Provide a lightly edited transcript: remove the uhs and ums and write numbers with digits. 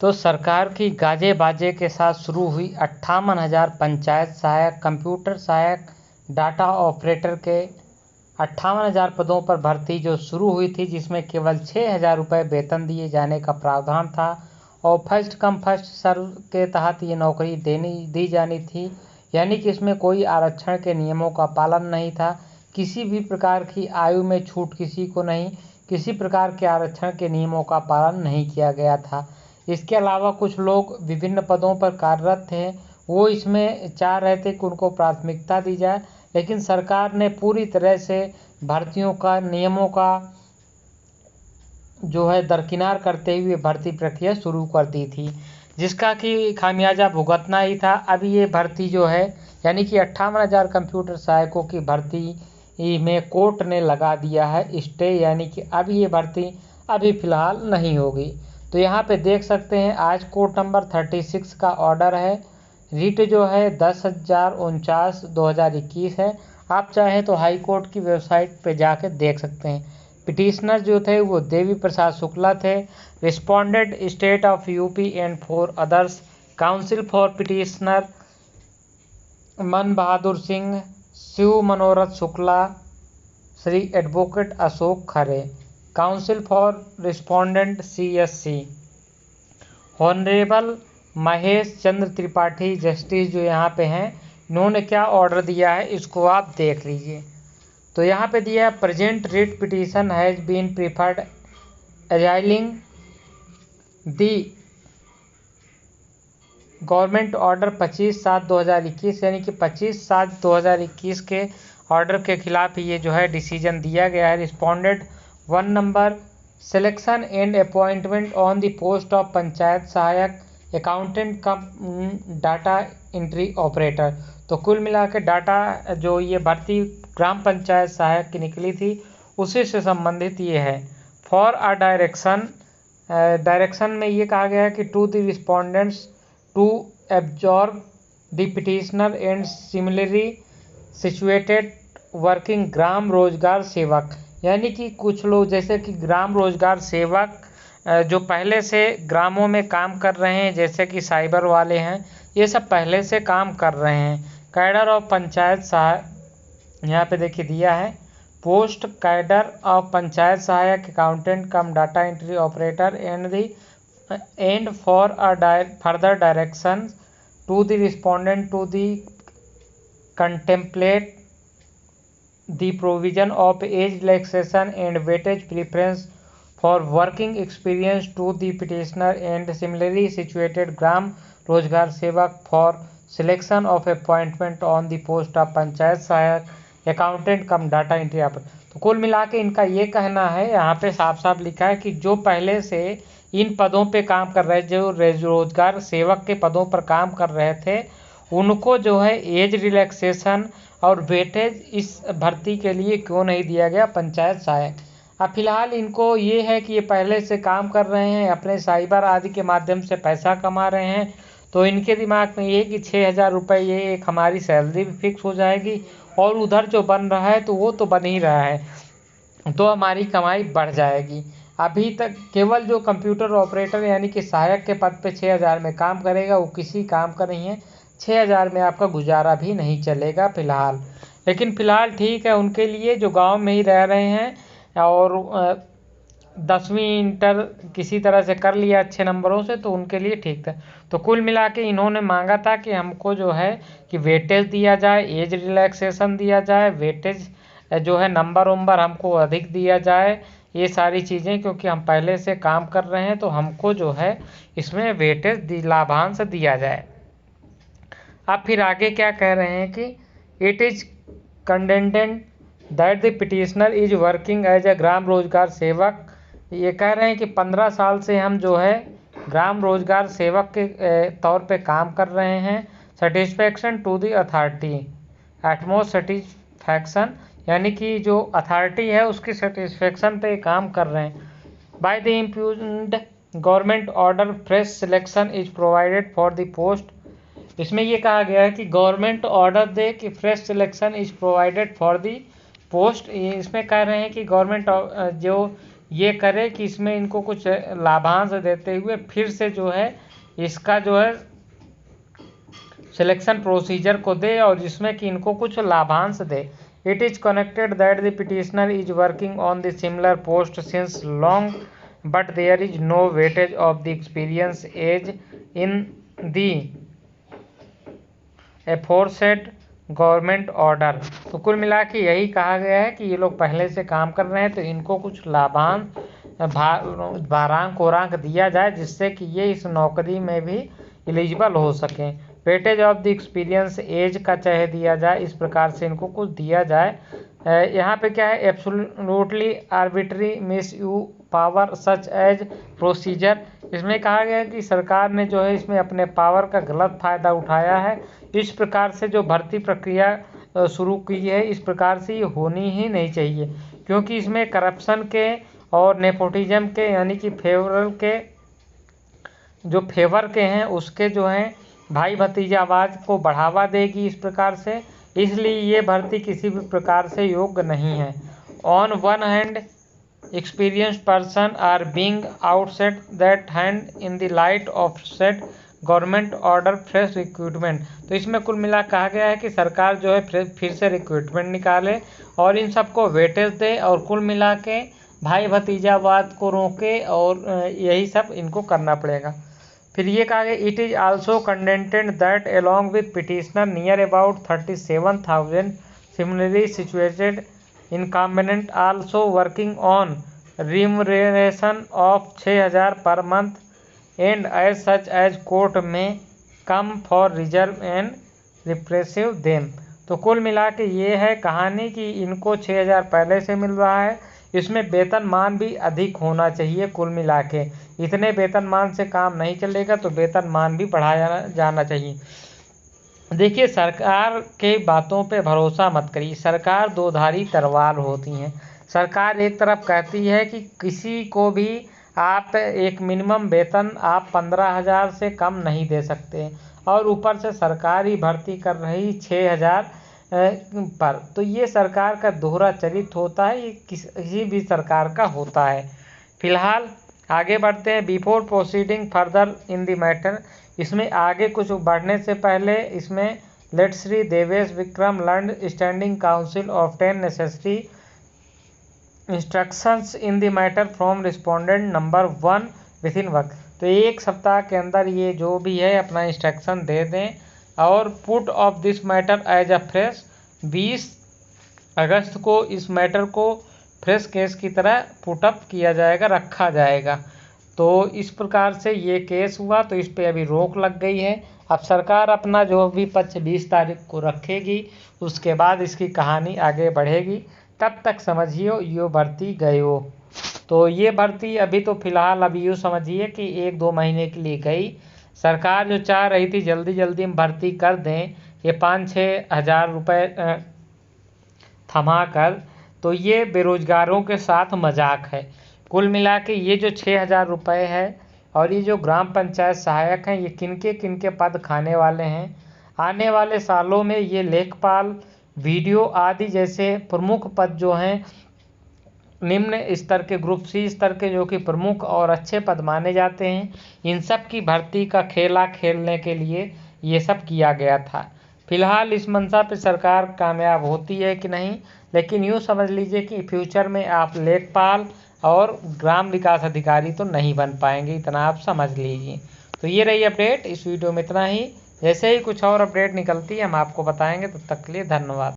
तो सरकार की गाजे बाजे के साथ शुरू हुई 58,000 पंचायत सहायक, कंप्यूटर सहायक, डाटा ऑपरेटर के 58,000 पदों पर भर्ती जो शुरू हुई थी, जिसमें केवल 6,000 रुपये वेतन दिए जाने का प्रावधान था और फर्स्ट कम फर्स्ट सर्व के तहत ये नौकरी दी जानी थी। यानी कि इसमें कोई आरक्षण के नियमों का पालन नहीं था, किसी भी प्रकार की आयु में छूट किसी को नहीं, किसी प्रकार के आरक्षण के नियमों का पालन नहीं किया गया था। इसके अलावा कुछ लोग विभिन्न पदों पर कार्यरत थे, वो इसमें चाह रहे थे कि उनको प्राथमिकता दी जाए, लेकिन सरकार ने पूरी तरह से भर्तियों का नियमों का जो है दरकिनार करते हुए भर्ती प्रक्रिया शुरू कर दी थी, जिसका कि खामियाजा भुगतना ही था। अभी ये भर्ती जो है यानी कि 58,000 कंप्यूटर सहायकों की भर्ती में कोर्ट ने लगा दिया है स्टे, यानी कि अभी ये भर्ती अभी फ़िलहाल नहीं होगी। तो यहाँ पे देख सकते हैं आज कोर्ट नंबर 36 का ऑर्डर है। रिट जो है 10,049/2021 है। आप चाहें तो हाई कोर्ट की वेबसाइट पे जाकर देख सकते हैं। पिटिशनर जो थे वो देवी प्रसाद शुक्ला थे। Respondent state of UP and 4 others. Council for petitioner मन बहादुर सिंह, शिव मनोरथ Shukla, Shri advocate Ashok Khare. Council for respondent CSC honourable Mahesh Chandra Tripathi justice जो यहाँ पे हैं, इन्होंने क्या ऑर्डर दिया है इसको आप देख लीजिए। तो यहाँ पे दिया है present writ petition has been preferred assailing the government order 25/7/2021, यानी कि 25/7/2021 के ऑर्डर के खिलाफ ये जो है डिसीजन दिया गया है। Respondent 1 number selection and appointment on the post of panchayat सहायक, accountant cum data entry operator. तो कुल मिला के डाटा जो ये भर्ती ग्राम पंचायत सहायक की निकली थी उसी से संबंधित ये है। फॉर अ डायरेक्शन में ये कहा गया है कि to the respondents to absorb the petitioner and similarly situated working gram rozgar sevak, यानी कि कुछ लोग जैसे कि ग्राम रोजगार सेवक जो पहले से ग्रामों में काम कर रहे हैं, जैसे कि साइबर वाले हैं, ये सब पहले से काम कर रहे हैं। कैडर ऑफ पंचायत सहायक यहाँ पे देखिए दिया है, पोस्ट कैडर ऑफ पंचायत सहायक, accountant cum data entry operator and for a further direction to the respondent to the contemplate the provision of age relaxation and weightage preference for working experience to the petitioner and similarly situated gram rozgar sevak for selection of appointment on the post of panchayat सहायक accountant cum data entry operator. तो कुल मिला के इनका ये कहना है, यहाँ पे साफ साफ लिखा है कि जो पहले से इन पदों पे काम कर रहे, जो रोजगार सेवक के पदों पर काम कर रहे थे, उनको जो है एज रिलैक्सेशन और वेटेज इस भर्ती के लिए क्यों नहीं दिया गया पंचायत सहायक। अब फिलहाल इनको ये है कि ये पहले से काम कर रहे हैं, अपने साइबर आदि के माध्यम से पैसा कमा रहे हैं, तो इनके दिमाग में ये कि 6,000 रुपये ये एक हमारी सैलरी भी फिक्स हो जाएगी और उधर जो बन रहा है तो वो तो बन ही रहा है, तो हमारी कमाई बढ़ जाएगी। अभी तक केवल जो कंप्यूटर ऑपरेटर यानी कि सहायक के पद पे 6,000 में काम करेगा, वो किसी काम का नहीं है। 6,000 में आपका गुजारा भी नहीं चलेगा फ़िलहाल। लेकिन फ़िलहाल ठीक है उनके लिए जो गांव में ही रह रहे हैं और 10वीं इंटर किसी तरह से कर लिया अच्छे नंबरों से, तो उनके लिए ठीक था। तो कुल मिला के इन्होंने मांगा था कि हमको जो है कि वेटेज दिया जाए, एज रिलैक्सेशन दिया जाए, वेटेज जो है नंबर वंबर हमको अधिक दिया जाए, ये सारी चीज़ें, क्योंकि हम पहले से काम कर रहे हैं तो हमको जो है इसमें वेटेज लाभांश दिया जाए। अब फिर आगे क्या कह रहे हैं कि it is contended that the petitioner is working as a gram rozgar sevak. ये कह रहे हैं कि 15 साल से हम जो है ग्राम रोजगार सेवक के तौर पे काम कर रहे हैं। Satisfaction to the authority, utmost satisfaction, यानी कि जो अथॉरिटी है उसकी सेटिस्फेक्शन पे काम कर रहे हैं। By the impugned government order fresh selection is provided for the post. इसमें ये कहा गया है कि गवर्नमेंट ऑर्डर दे कि fresh selection is provided for the post. इसमें कह रहे हैं कि गवर्नमेंट जो ये करे कि इसमें इनको कुछ लाभांश देते हुए फिर से जो है इसका जो है सिलेक्शन प्रोसीजर को दे और जिसमें कि इनको कुछ लाभांश दे। It is contended that the petitioner is working on the similar post since long but there is no weightage of the experience as in the aforesaid government order. तो कुल मिला के यही कहा गया है कि ये लोग पहले से काम कर रहे हैं तो इनको कुछ लाभांश भारांक कोरांक दिया जाए जिससे कि ये इस नौकरी में भी एलिजिबल हो सकें। Weightage of the experience age का चाहे दिया जाए, इस प्रकार से इनको कुछ दिया जाए। यहाँ पे क्या है, absolutely arbitrary misuse power such as procedure. इसमें कहा गया है कि सरकार ने जो है इसमें अपने पावर का गलत फ़ायदा उठाया है। इस प्रकार से जो भर्ती प्रक्रिया शुरू की है इस प्रकार से ये होनी ही नहीं चाहिए, क्योंकि इसमें करप्शन के और नेपोटिज्म के यानी कि फेवर के हैं उसके जो हैं भाई भतीजावाद को बढ़ावा देगी इस प्रकार से। इसलिए ये भर्ती किसी भी प्रकार से योग्य नहीं है। On one hand experienced person are being outset that hand in the light of said government order fresh recruitment. तो इसमें कुल मिला कहा गया है कि सरकार जो है फिर से रिक्रूटमेंट निकाले और इन सबको वेटेज दे और कुल मिला के भाई भतीजावाद को रोके और यही सब इनको करना पड़ेगा। फिर ये कहा गया it is also contended that along with petitioner near about 37,000 similarly situated incumbent also working on remuneration of 6,000 per month and as such as court में come for reserve and repressive them. तो कुल मिला के ये है कहानी कि इनको 6,000 पहले से मिल रहा है, इसमें वेतनमान भी अधिक होना चाहिए। कुल मिला के इतने वेतनमान से काम नहीं चलेगा तो वेतनमान भी बढ़ाया जाना चाहिए। देखिए, सरकार के बातों पे भरोसा मत करिए। सरकार दो धारी तलवार होती हैं। सरकार एक तरफ कहती है कि किसी को भी आप एक मिनिमम वेतन आप 15,000 से कम नहीं दे सकते और ऊपर से सरकार ही भर्ती कर रही 6,000 पर। तो ये सरकार का दोहरा चरित्र होता है, ये किसी भी सरकार का होता है। फिलहाल आगे बढ़ते हैं। Before proceeding further in the matter, इसमें आगे कुछ बढ़ने से पहले इसमें let Shri Devesh Vikram learned standing counsel of 10 necessary instructions in the matter from respondent number 1 within work. तो एक सप्ताह के अंदर ये जो भी है अपना इंस्ट्रक्शन दे दें और put off this matter as a fresh 20 अगस्त को इस मैटर को फ्रेश केस की तरह पुटअप किया जाएगा, रखा जाएगा। तो इस प्रकार से ये केस हुआ, तो इस पे अभी रोक लग गई है। अब सरकार अपना जो भी पक्ष 20 तारीख को रखेगी, उसके बाद इसकी कहानी आगे बढ़ेगी। तब तक समझिए यो भर्ती गयो। तो ये भर्ती अभी तो फिलहाल अभी यूँ समझिए कि 1-2 महीने के लिए गई। सरकार जो चाह रही थी जल्दी जल्दी हम भर्ती कर दें, ये 5-6 हज़ार रुपये थमा कर, तो ये बेरोजगारों के साथ मजाक है। कुल मिला के ये जो 6,000 रुपये है और ये जो ग्राम पंचायत सहायक हैं, ये किनके पद खाने वाले हैं। आने वाले सालों में ये लेखपाल, वीडियो आदि जैसे प्रमुख पद जो हैं निम्न स्तर के ग्रुप सी स्तर के जो कि प्रमुख और अच्छे पद माने जाते हैं, इन सब की भर्ती का खेला खेलने के लिए ये सब किया गया था। फिलहाल इस मंशा पे सरकार कामयाब होती है कि नहीं, लेकिन यूँ समझ लीजिए कि फ्यूचर में आप लेखपाल और ग्राम विकास अधिकारी तो नहीं बन पाएंगे, इतना आप समझ लीजिए। तो ये रही अपडेट, इस वीडियो में इतना ही। जैसे ही कुछ और अपडेट निकलती है हम आपको बताएंगे। तब तक के लिए धन्यवाद।